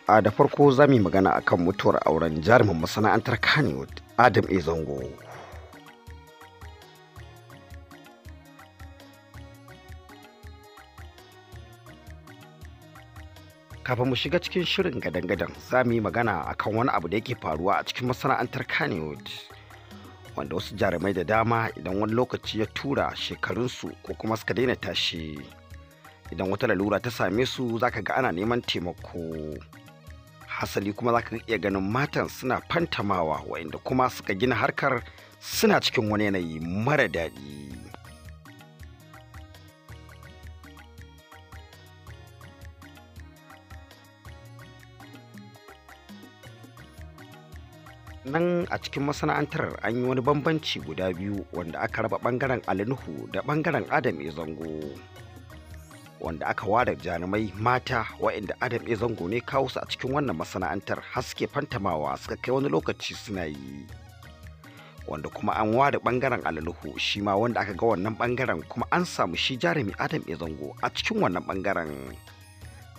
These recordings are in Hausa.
Da farko za mu yi magana akan mutuwar auren jarumin masana'antar Kannywood, Adam A. Zango. Kafin mu shiga cikin shirin gadan-gadan, za mu yi magana akan wani abu da yake faruwa a cikin masana'antar Kannywood, wanda wasu jarumai da dama idan wani lokaci ya tura shekarunsu ko kuma suka daina tashi, idan wata lalura ta same su za ka ga ana neman taimako. Hasali kuma za ka iya ganin matan suna fantamawa, waɗanda kuma suka gina harkar suna cikin wani yanayi mara daɗi. Nan a cikin masana'antar an yi wani bambanci guda biyu, wanda aka raba ɓangaren Ali Nuhu da ɓangaren Adam A. Zango, wanda aka ware jarumai mata waɗanda Adam A. Zango ne kawo su a cikin wannan masana'antar haske fantamawa suka kai wani lokaci suna yi, wanda kuma an ware ɓangaren Ali Nuhu shi ma wanda aka ga wannan ɓangaren kuma an samu shi jarumi Adam A. Zango a cikin wannan ɓangaren.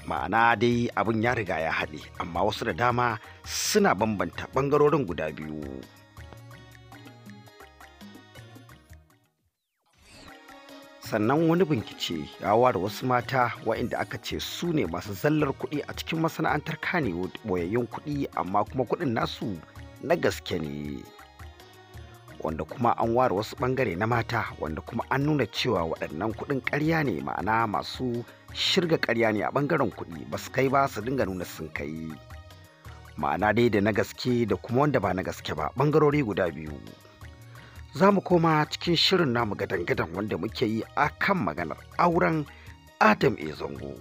Ma'ana dai abin ya riga ya haɗe, amma wasu da dama suna bambanta ɓangarorin guda biyu. Sannan wani bincike ya ware wasu mata waɗanda aka ce su ne masu zallar kuɗi a cikin masana'antar Kannywood, boyayyun kuɗi amma kuma kuɗin nasu na gaske ne, wanda kuma an ware wasu ɓangare na mata wanda kuma an nuna cewa waɗannan kuɗin ƙarya ne, ma'ana masu shirga ƙarya ne a ɓangaren kuɗi, ba su kai ba su dinga nuna sun kai. Ma'ana dai da na gaske da kuma wanda ba na gaske ba, ɓangarori guda biyu. Za mu koma cikin shirin namu gadan-gadan wanda muke yi a kan maganar auren Adam A. Zango.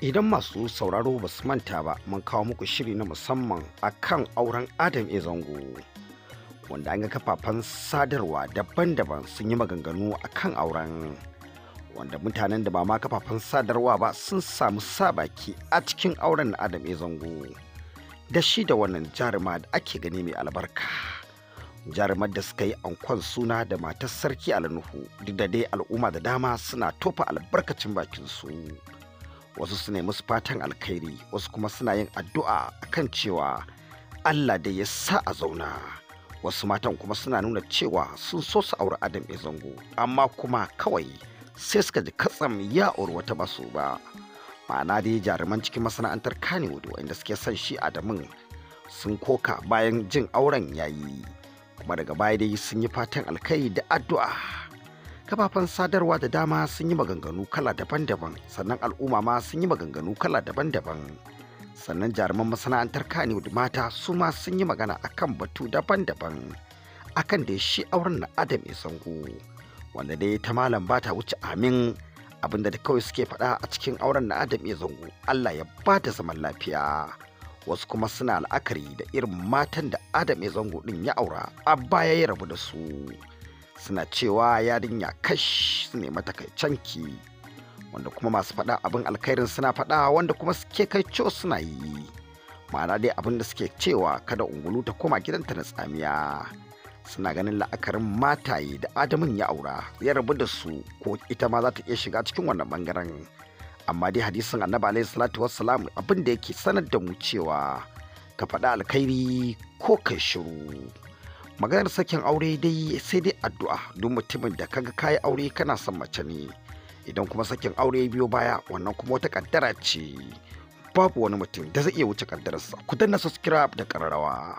Idan masu sauraro ba su manta ba, mun kawo muku shiri na musamman a kan auren Adam A. Zango, wanda an ga kafafen sadarwa daban-daban sun yi maganganu a kan auren, wanda mutanen da ba ma kafafen sadarwa ba sun samu sabaki a cikin auren na Adam A. Zango da shi da wannan jaruma da ake gani mai albarka, jarumar da suka yi ankon suna da matar sarki Ali Nuhu. Duk da dai al'umma da dama suna tofa albarkacin bakin su, wasu su ne musu fatan alkhairi, wasu kuma suna yin addu'a akan cewa Allah da ya sa a zauna. Wasu matan kuma suna nuna cewa sun so su auri Adam A. Zango, amma kuma kawai sai suka ji katsam ya auri wata basu ba. Ma'ana dai jaruman cikin masana'antar Kannywood wanda suke son shi Adamun sun koka bayan jin auren yayi, kuma daga baya dai sun yi fatan alkhairi da addu'a. Kafafen sadarwa da dama sun yi maganganu kala daban-daban, sannan al'umma ma sun yi maganganu kala daban-daban. Sannan jaruman masana'antar Kannywood mata su ma sun yi magana akan batu daban-daban akan da shi auren na Adam A. Zango, wanda dai ta malam ba ta wuce amin. Abinda da kawai suke faɗa a cikin auren na Adam A. Zango, Allah ya ba da zaman lafiya. Wasu kuma suna la'akari da irin matan da Adam A. Zango ɗin ya aura a baya ya rabu da su, suna cewa yarinya kash su ne mata kai canki, wanda kuma masu faɗa abin alkhairin suna faɗa, wanda kuma suke kai co suna yi. Ma'ana dai abin da suke cewa kada ungulu ta koma gidanta na tsamiya. Suna ganin la'akarin mataye da Adamun ya aura ya rabu da su, ko ita ma za ta iya shiga cikin wannan bangaren. Amma dai hadisin Annabi alaihi salatu wassalam abin da yake sanar da mu cewa ka faɗa alkhairi ko kai shiru. Maganar sakin aure dai sai dai addu'a. Duk mutumin da kaga kayi aure kana son mace ne, idan kuma sakin aure biyo baya, wannan kuma wata kaddara ce. Babu wani mutum da zai iya wuce kaddararsa. Ku danna subscribe da ƙararrawa.